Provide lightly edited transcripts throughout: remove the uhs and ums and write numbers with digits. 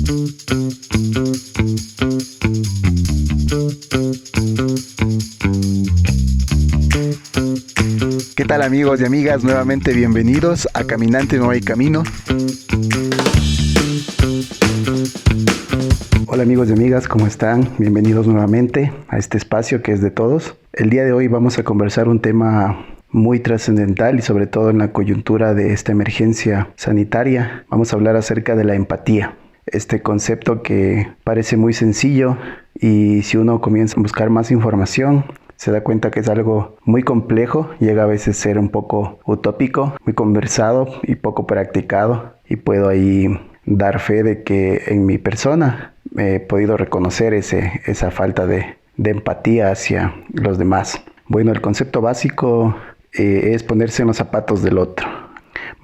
¿Qué tal amigos y amigas? Nuevamente bienvenidos a Caminante No Hay Camino. Hola amigos y amigas, ¿cómo están? Bienvenidos nuevamente a este espacio que es de todos. El día de hoy vamos a conversar un tema muy trascendental y sobre todo en la coyuntura de esta emergencia sanitaria. Vamos a hablar acerca de la empatía. Este concepto que parece muy sencillo y si uno comienza a buscar más información, se da cuenta que es algo muy complejo, llega a veces a ser un poco utópico, muy conversado y poco practicado. Y puedo ahí dar fe de que en mi persona he podido reconocer esa falta de empatía hacia los demás. Bueno, el concepto básico es ponerse en los zapatos del otro.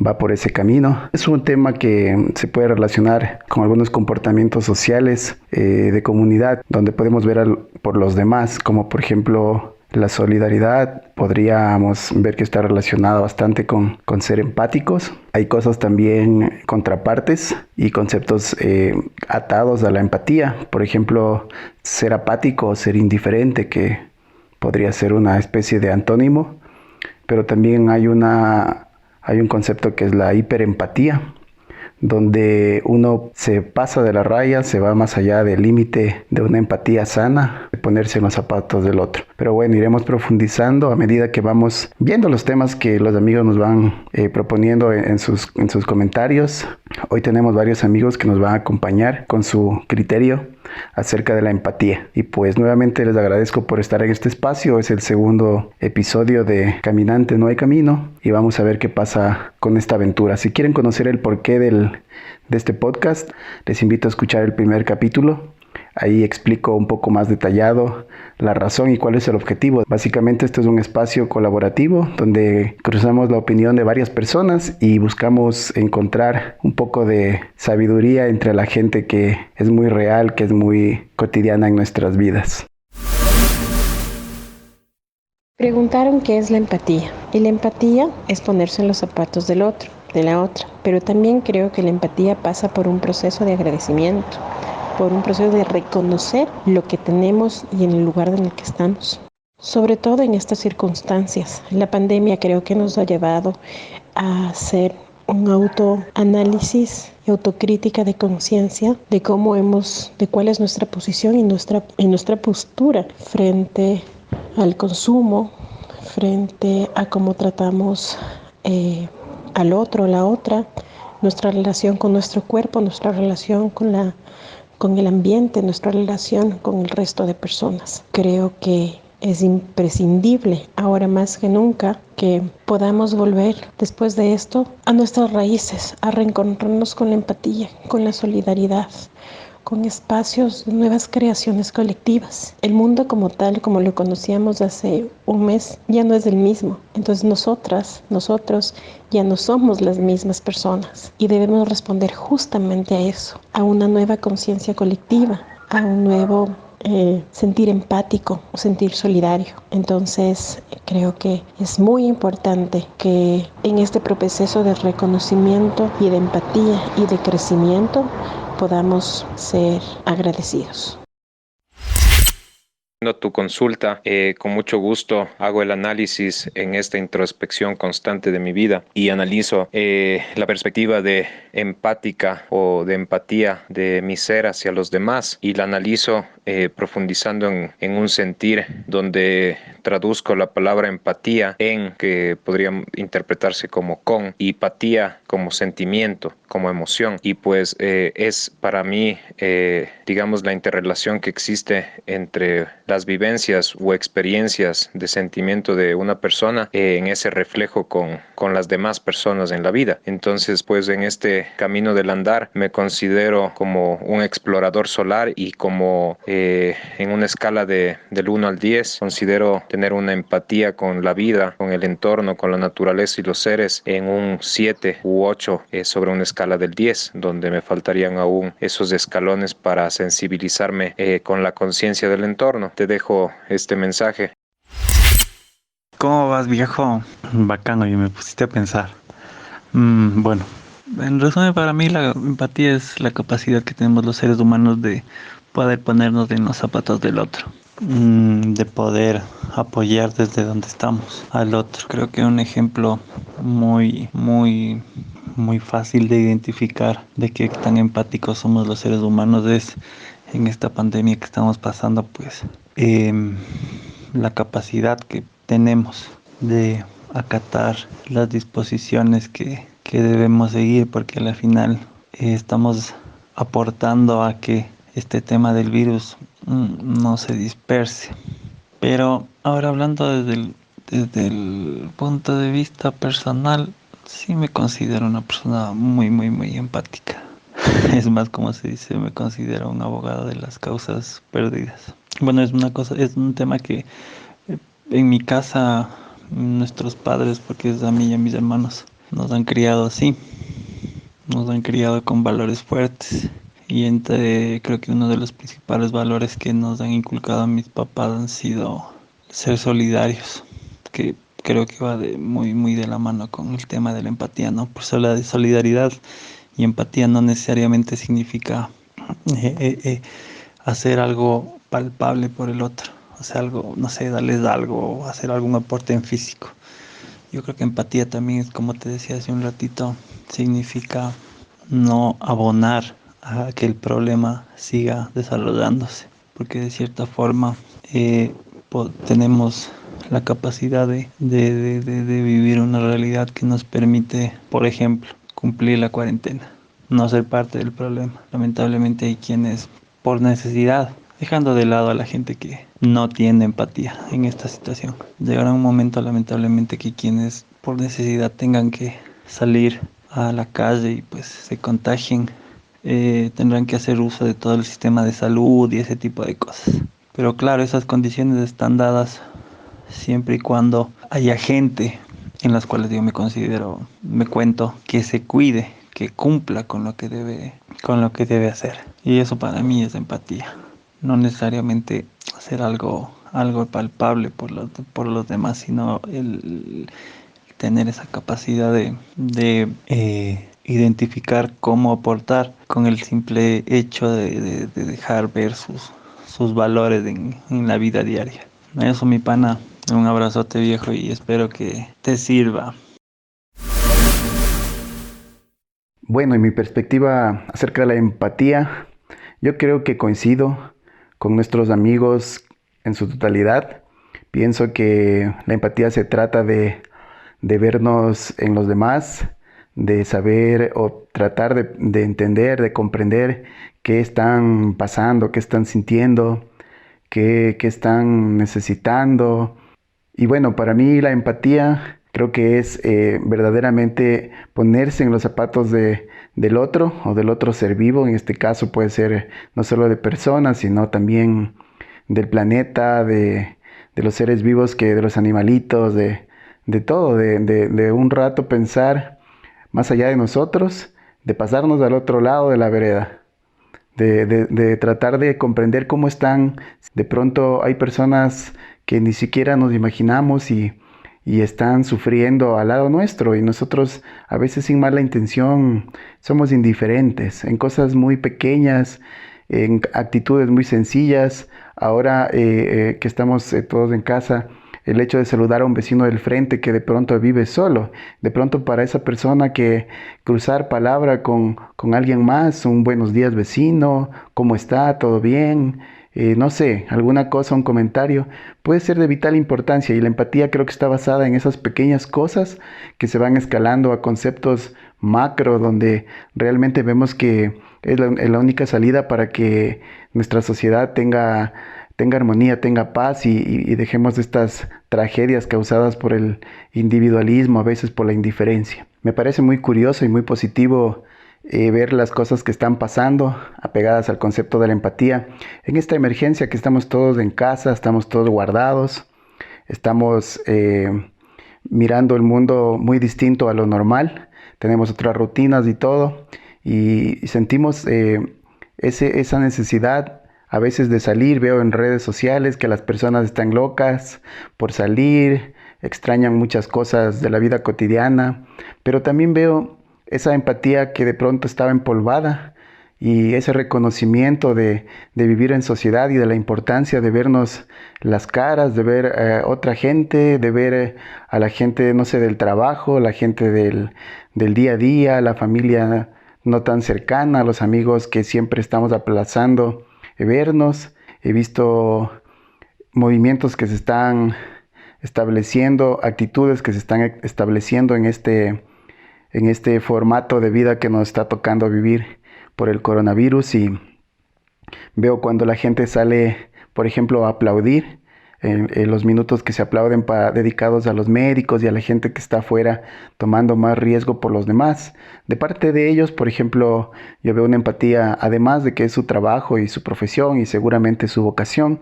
Va por ese camino. Es un tema que se puede relacionar con algunos comportamientos sociales de comunidad, donde podemos ver por los demás, como por ejemplo la solidaridad. Podríamos ver que está relacionada bastante con ser empáticos. Hay cosas también contrapartes y conceptos atados a la empatía. Por ejemplo, ser apático o ser indiferente, que podría ser una especie de antónimo, pero también hay un concepto que es la hiperempatía, donde uno se pasa de la raya, se va más allá del límite de una empatía sana, de ponerse en los zapatos del otro. Pero bueno, iremos profundizando a medida que vamos viendo los temas que los amigos nos van proponiendo en sus comentarios. Hoy tenemos varios amigos que nos van a acompañar con su criterio acerca de la empatía. Y pues nuevamente les agradezco por estar en este espacio. Es el segundo episodio de Caminante No Hay Camino y vamos a ver qué pasa con esta aventura. Si quieren conocer el porqué de este podcast, les invito a escuchar el primer capítulo. Ahí explico un poco más detallado la razón y cuál es el objetivo. Básicamente esto es un espacio colaborativo donde cruzamos la opinión de varias personas y buscamos encontrar un poco de sabiduría entre la gente que es muy real, que es muy cotidiana en nuestras vidas. Preguntaron qué es la empatía. Y la empatía es ponerse en los zapatos del otro, de la otra. Pero también creo que la empatía pasa por un proceso de agradecimiento, por un proceso de reconocer lo que tenemos y en el lugar en el que estamos. Sobre todo en estas circunstancias. La pandemia creo que nos ha llevado a hacer un autoanálisis y autocrítica de conciencia de de cuál es nuestra posición y nuestra postura frente al consumo, frente a cómo tratamos al otro, la otra, nuestra relación con nuestro cuerpo, nuestra relación con el ambiente, nuestra relación con el resto de personas. Creo que es imprescindible ahora más que nunca que podamos volver después de esto a nuestras raíces, a reencontrarnos con la empatía, con la solidaridad, con espacios de nuevas creaciones colectivas. El mundo como tal, como lo conocíamos hace un mes, ya no es el mismo. Entonces nosotros ya no somos las mismas personas y debemos responder justamente a eso, a una nueva conciencia colectiva, a un nuevo sentir empático o sentir solidario. Entonces creo que es muy importante que en este proceso de reconocimiento y de empatía y de crecimiento podamos ser agradecidos. Tu consulta, con mucho gusto hago el análisis en esta introspección constante de mi vida y analizo la perspectiva de empática o de empatía de mi ser hacia los demás y la analizo profundizando en un sentir donde traduzco la palabra empatía en, que podría interpretarse como con, y patía como sentimiento, como emoción, y pues es para mí digamos la interrelación que existe entre las vivencias o experiencias de sentimiento de una persona en ese reflejo con las demás personas en la vida. Entonces pues en este camino del andar me considero como un explorador solar y como en una escala del 1 al 10 considero tener una empatía con la vida, con el entorno, con la naturaleza y los seres en un 7 u 8 sobre una escala del 10, donde me faltarían aún esos escalones para sensibilizarme con la conciencia del entorno. Te dejo este mensaje. ¿Cómo vas, viejo? Bacano, y me pusiste a pensar. Bueno, En resumen, para mí la empatía es la capacidad que tenemos los seres humanos de poder ponernos en los zapatos del otro, de poder apoyar desde donde estamos al otro. Creo que un ejemplo muy fácil de identificar de qué tan empáticos somos los seres humanos es en esta pandemia que estamos pasando, pues la capacidad que tenemos de acatar las disposiciones que debemos seguir, porque al final estamos aportando a que este tema del virus no se disperse. Pero ahora hablando desde el punto de vista personal, sí me considero una persona muy empática. Es más, como se dice, me considero un abogado de las causas perdidas. Bueno, es un tema que en mi casa, nuestros padres, porque es a mí y a mis hermanos, nos han criado así, nos han criado con valores fuertes. Y creo que uno de los principales valores que nos han inculcado a mis papás han sido ser solidarios, que creo que va muy de la mano con el tema de la empatía, ¿no? Por eso la solidaridad y empatía no necesariamente significa hacer algo palpable por el otro, hacer algo, no sé, darles algo, hacer algún aporte en físico. Yo creo que empatía también es, como te decía hace un ratito, significa no abonar a que el problema siga desarrollándose, porque de cierta forma tenemos la capacidad de vivir una realidad que nos permite, por ejemplo, cumplir la cuarentena, no ser parte del problema. Lamentablemente hay quienes, por necesidad, dejando de lado a la gente que no tiene empatía en esta situación, llegará un momento lamentablemente que quienes por necesidad tengan que salir a la calle y pues se contagien, tendrán que hacer uso de todo el sistema de salud y ese tipo de cosas. Pero claro, esas condiciones están dadas siempre y cuando haya gente en las cuales yo me cuento, que se cuide, que cumpla con lo que debe hacer. Y eso para mí es empatía. No necesariamente hacer algo palpable por los demás, sino el tener esa capacidad de identificar cómo aportar con el simple hecho de dejar ver sus valores en la vida diaria. Eso, mi pana, un abrazote viejo y espero que te sirva. Bueno, en mi perspectiva acerca de la empatía, yo creo que coincido con nuestros amigos en su totalidad. Pienso que la empatía se trata de vernos en los demás, de saber o tratar de entender, de comprender qué están pasando, qué están sintiendo, qué están necesitando. Y bueno, para mí la empatía creo que es verdaderamente ponerse en los zapatos del otro o del otro ser vivo. En este caso puede ser no solo de personas, sino también del planeta, de los seres vivos, de los animalitos, de todo, de un rato pensar más allá de nosotros, de pasarnos al otro lado de la vereda. De tratar de comprender cómo están. De pronto hay personas que ni siquiera nos imaginamos y están sufriendo al lado nuestro, y nosotros a veces sin mala intención somos indiferentes en cosas muy pequeñas, en actitudes muy sencillas. Ahora que estamos todos en casa, el hecho de saludar a un vecino del frente que de pronto vive solo, de pronto para esa persona que cruzar palabra con alguien más, un buenos días vecino, ¿cómo está? ¿Todo bien? No sé, alguna cosa, un comentario, puede ser de vital importancia, y la empatía creo que está basada en esas pequeñas cosas que se van escalando a conceptos macro, donde realmente vemos que es la única salida para que nuestra sociedad tenga armonía, tenga paz, y dejemos estas tragedias causadas por el individualismo, a veces por la indiferencia. Me parece muy curioso y muy positivo ver las cosas que están pasando apegadas al concepto de la empatía. En esta emergencia que estamos todos en casa, estamos todos guardados, estamos mirando el mundo muy distinto a lo normal, tenemos otras rutinas y todo, y sentimos esa necesidad a veces de salir. Veo en redes sociales que las personas están locas por salir, extrañan muchas cosas de la vida cotidiana, pero también veo esa empatía que de pronto estaba empolvada y ese reconocimiento de vivir en sociedad y de la importancia de vernos las caras, de ver otra gente, de ver a la gente, no sé, del trabajo, la gente del día a día, la familia no tan cercana, los amigos que siempre estamos aplazando vernos. He visto movimientos que se están estableciendo, actitudes que se están estableciendo en este formato de vida que nos está tocando vivir por el coronavirus, y veo cuando la gente sale, por ejemplo, a aplaudir, en los minutos que se aplauden dedicados a los médicos y a la gente que está afuera tomando más riesgo por los demás. De parte de ellos, por ejemplo, yo veo una empatía, además de que es su trabajo y su profesión y seguramente su vocación.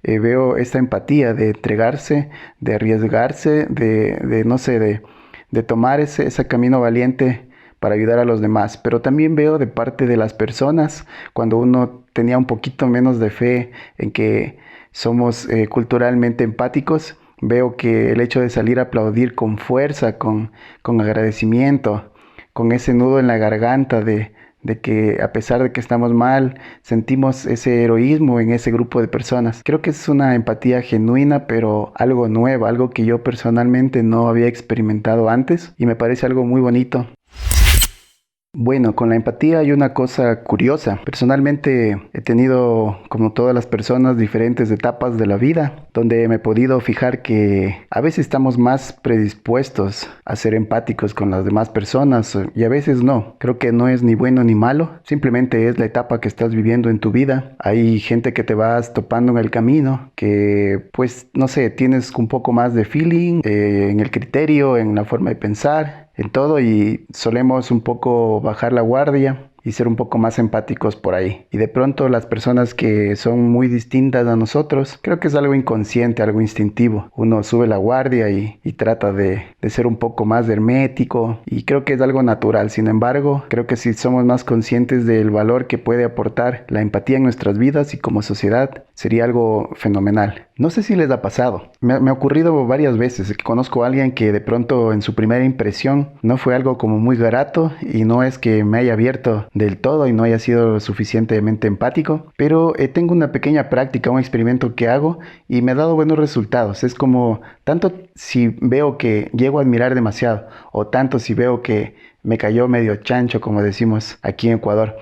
Veo esta empatía de entregarse, de arriesgarse, no sé, de tomar ese camino valiente para ayudar a los demás. Pero también veo de parte de las personas, cuando uno tenía un poquito menos de fe en que somos culturalmente empáticos, veo que el hecho de salir a aplaudir con fuerza, con agradecimiento, con ese nudo en la garganta de que a pesar de que estamos mal, sentimos ese heroísmo en ese grupo de personas. Creo que es una empatía genuina, pero algo nuevo, algo que yo personalmente no había experimentado antes y me parece algo muy bonito. Bueno, con la empatía hay una cosa curiosa. Personalmente he tenido, como todas las personas, diferentes etapas de la vida, donde me he podido fijar que a veces estamos más predispuestos a ser empáticos con las demás personas y a veces no. Creo que no es ni bueno ni malo, simplemente es la etapa que estás viviendo en tu vida. Hay gente que te vas topando en el camino, que pues, no sé, tienes un poco más de feeling en el criterio, en la forma de pensar, en todo, y solemos un poco bajar la guardia y ser un poco más empáticos por ahí. Y de pronto las personas que son muy distintas a nosotros, creo que es algo inconsciente, algo instintivo. Uno sube la guardia y trata de ser un poco más hermético, y creo que es algo natural. Sin embargo, creo que si somos más conscientes del valor que puede aportar la empatía en nuestras vidas y como sociedad, sería algo fenomenal. No sé si les ha pasado. Me ha ocurrido varias veces que conozco a alguien que de pronto en su primera impresión no fue algo como muy grato, y no es que me haya abierto del todo y no haya sido lo suficientemente empático, pero tengo una pequeña práctica, un experimento que hago y me ha dado buenos resultados. Es como, tanto si veo que llego a admirar demasiado o tanto si veo que me cayó medio chancho, como decimos aquí en Ecuador,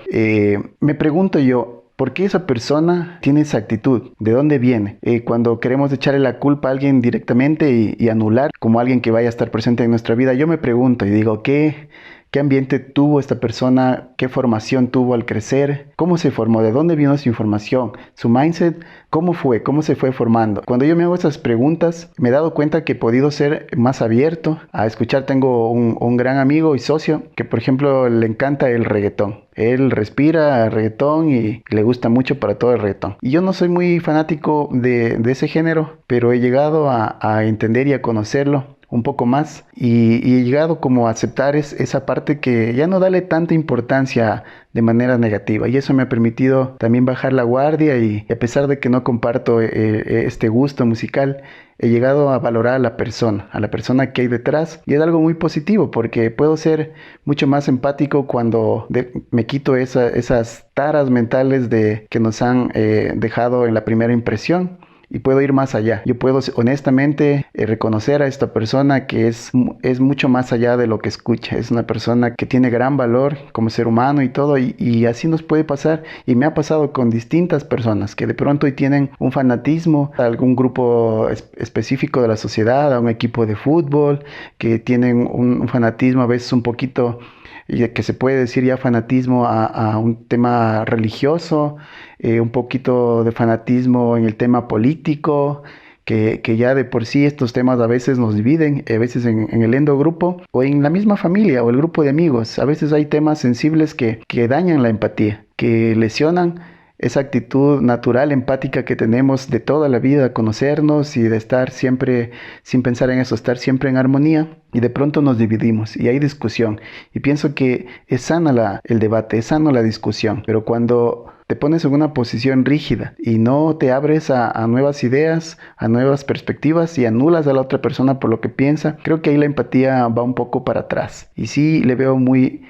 me pregunto yo, ¿por qué esa persona tiene esa actitud? ¿De dónde viene? Cuando queremos echarle la culpa a alguien directamente y anular como alguien que vaya a estar presente en nuestra vida, yo me pregunto y digo, ¿qué ambiente tuvo esta persona? ¿Qué formación tuvo al crecer? ¿Cómo se formó? ¿De dónde vino su información? ¿Su mindset? ¿Cómo fue? ¿Cómo se fue formando? Cuando yo me hago esas preguntas, me he dado cuenta que he podido ser más abierto a escuchar. Tengo un gran amigo y socio que, por ejemplo, le encanta el reggaetón. Él respira reggaetón y le gusta mucho para todo el reggaetón. Y yo no soy muy fanático de ese género, pero he llegado a entender y a conocerlo un poco más, y he llegado como a aceptar esa parte que ya no darle tanta importancia de manera negativa, y eso me ha permitido también bajar la guardia, y a pesar de que no comparto este gusto musical, he llegado a valorar a la persona que hay detrás, y es algo muy positivo porque puedo ser mucho más empático cuando me quito esas taras mentales que nos han dejado en la primera impresión. Y puedo ir más allá. Yo puedo honestamente reconocer a esta persona que es mucho más allá de lo que escucha. Es una persona que tiene gran valor como ser humano y todo. Y así nos puede pasar. Y me ha pasado con distintas personas que de pronto tienen un fanatismo a algún grupo específico de la sociedad, a un equipo de fútbol, que tienen un fanatismo a veces un poquito, y que se puede decir ya fanatismo a un tema religioso, un poquito de fanatismo en el tema político, que ya de por sí estos temas a veces nos dividen, a veces en el endogrupo o en la misma familia o el grupo de amigos. A veces hay temas sensibles que dañan la empatía, que lesionan esa actitud natural, empática que tenemos de toda la vida, conocernos y de estar siempre, sin pensar en eso, estar siempre en armonía, y de pronto nos dividimos y hay discusión. Y pienso que es sana el debate, es sano la discusión, pero cuando te pones en una posición rígida y no te abres a nuevas ideas, a nuevas perspectivas y anulas a la otra persona por lo que piensa, creo que ahí la empatía va un poco para atrás. Y sí le veo muy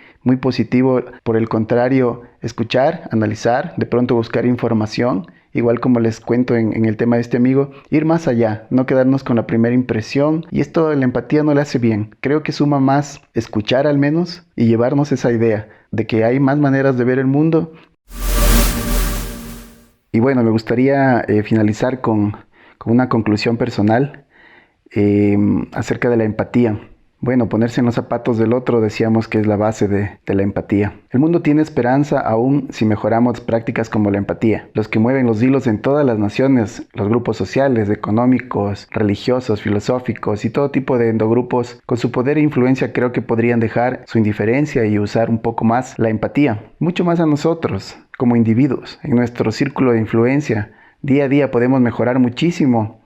positivo, por el contrario, escuchar, analizar, de pronto buscar información, igual como les cuento en el tema de este amigo, ir más allá, no quedarnos con la primera impresión, y esto la empatía no le hace bien. Creo que suma más escuchar al menos y llevarnos esa idea de que hay más maneras de ver el mundo. Y bueno, me gustaría finalizar con una conclusión personal acerca de la empatía. Bueno, ponerse en los zapatos del otro decíamos que es la base de la empatía. El mundo tiene esperanza aún si mejoramos prácticas como la empatía. Los que mueven los hilos en todas las naciones, los grupos sociales, económicos, religiosos, filosóficos y todo tipo de endogrupos, con su poder e influencia creo que podrían dejar su indiferencia y usar un poco más la empatía. Mucho más a nosotros, como individuos, en nuestro círculo de influencia. Día a día podemos mejorar muchísimo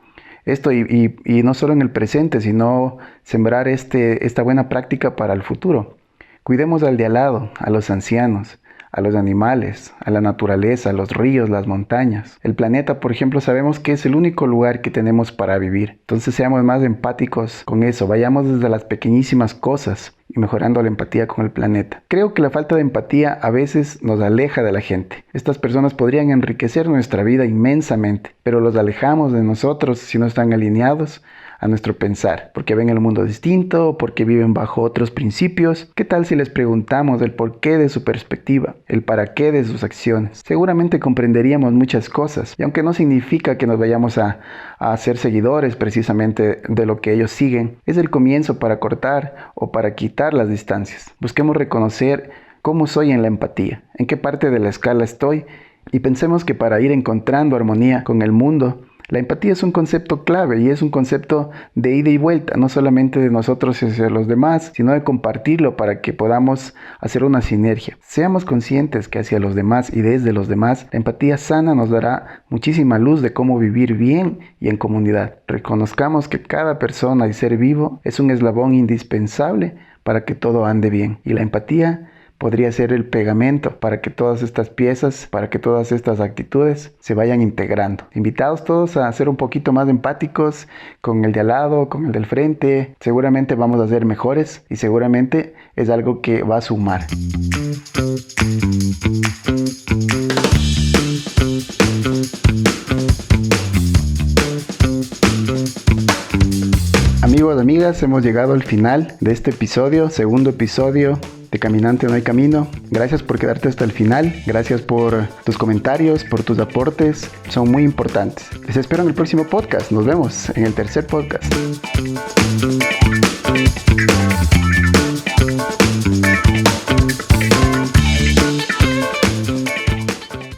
esto y no solo en el presente, sino sembrar esta buena práctica para el futuro. Cuidemos al de al lado, a los ancianos, a los animales, a la naturaleza, a los ríos, las montañas. El planeta, por ejemplo, sabemos que es el único lugar que tenemos para vivir. Entonces seamos más empáticos con eso, vayamos desde las pequeñísimas cosas y mejorando la empatía con el planeta. Creo que la falta de empatía a veces nos aleja de la gente. Estas personas podrían enriquecer nuestra vida inmensamente, pero los alejamos de nosotros si no están alineados a nuestro pensar, porque ven el mundo distinto, porque viven bajo otros principios. ¿Qué tal si les preguntamos el porqué de su perspectiva, el para qué de sus acciones? Seguramente comprenderíamos muchas cosas, y aunque no significa que nos vayamos a ser seguidores precisamente de lo que ellos siguen, es el comienzo para cortar o para quitar las distancias. Busquemos reconocer cómo soy en la empatía, en qué parte de la escala estoy, y pensemos que para ir encontrando armonía con el mundo, la empatía es un concepto clave y es un concepto de ida y vuelta, no solamente de nosotros hacia los demás, sino de compartirlo para que podamos hacer una sinergia. Seamos conscientes que hacia los demás y desde los demás, la empatía sana nos dará muchísima luz de cómo vivir bien y en comunidad. Reconozcamos que cada persona y ser vivo es un eslabón indispensable para que todo ande bien. Y la empatía podría ser el pegamento para que todas estas piezas, para que todas estas actitudes se vayan integrando. Invitados todos a ser un poquito más empáticos con el de al lado, con el del frente. Seguramente vamos a ser mejores y seguramente es algo que va a sumar. Amigos, amigas, hemos llegado al final de este episodio, segundo episodio de Caminante No Hay Camino. Gracias por quedarte hasta el final, gracias por tus comentarios, por tus aportes, son muy importantes. Les espero en el próximo podcast, nos vemos en el tercer podcast.